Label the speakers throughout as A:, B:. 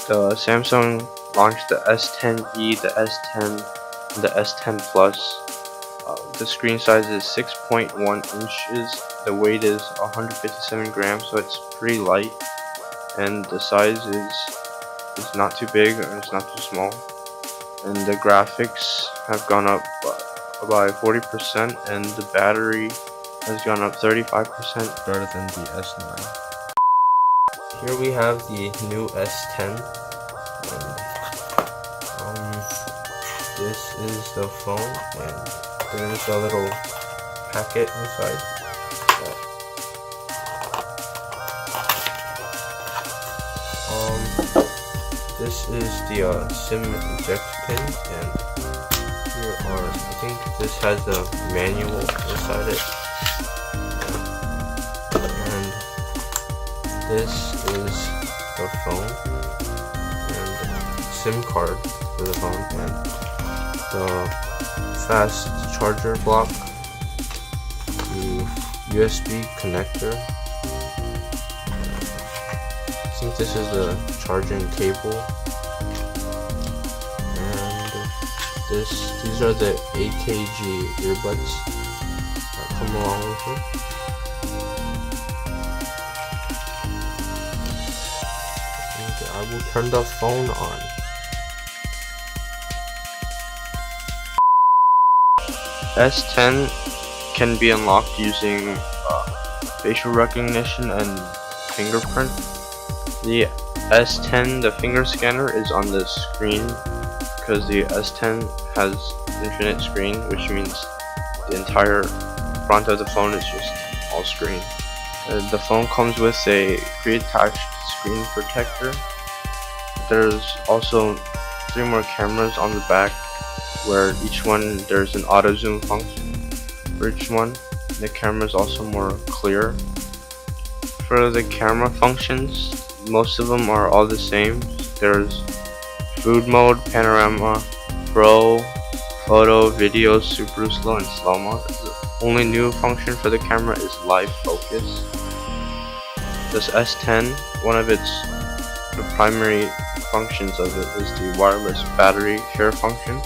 A: The Samsung launched the S10e, the S10, and the S10 Plus. The screen size is 6.1 inches. The weight is 157 grams, so it's pretty light. And the size is not too big and it's not too small. And the graphics have gone up by 40%, and the battery has gone up 35% better than the S9. Here we have the new S10, and this is the phone, and there's a little packet inside. This is the SIM eject pin, and here are, I think this has a manual inside it, and this is the phone, and SIM card for the phone, and the fast charger block, the USB connector. I think this is the charging cable, and these are the AKG earbuds that come along with it. And I will turn the phone on. S10 can be unlocked using facial recognition and fingerprint. The S10, the finger scanner, is on the screen because the S10 has infinite screen, which means the entire front of the phone is just all screen. The phone comes with a pre-attached screen protector. There's also 3 more cameras on the back, where each one there's an auto zoom function for each one. The camera is also more clear. For the camera functions, most of them are all the same. There's food mode, panorama, pro, photo, video, super slow, and slow mode. The only new function for the camera is live focus. This S10, one of the primary functions of it is the wireless battery share function.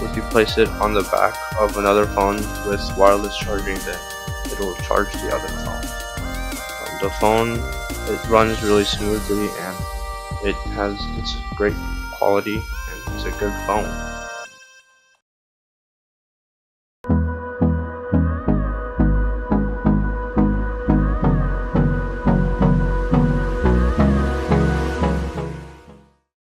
A: If you place it on the back of another phone with wireless charging, then it will charge the other phone. The phone, it runs really smoothly, and it's great quality, and it's a good phone.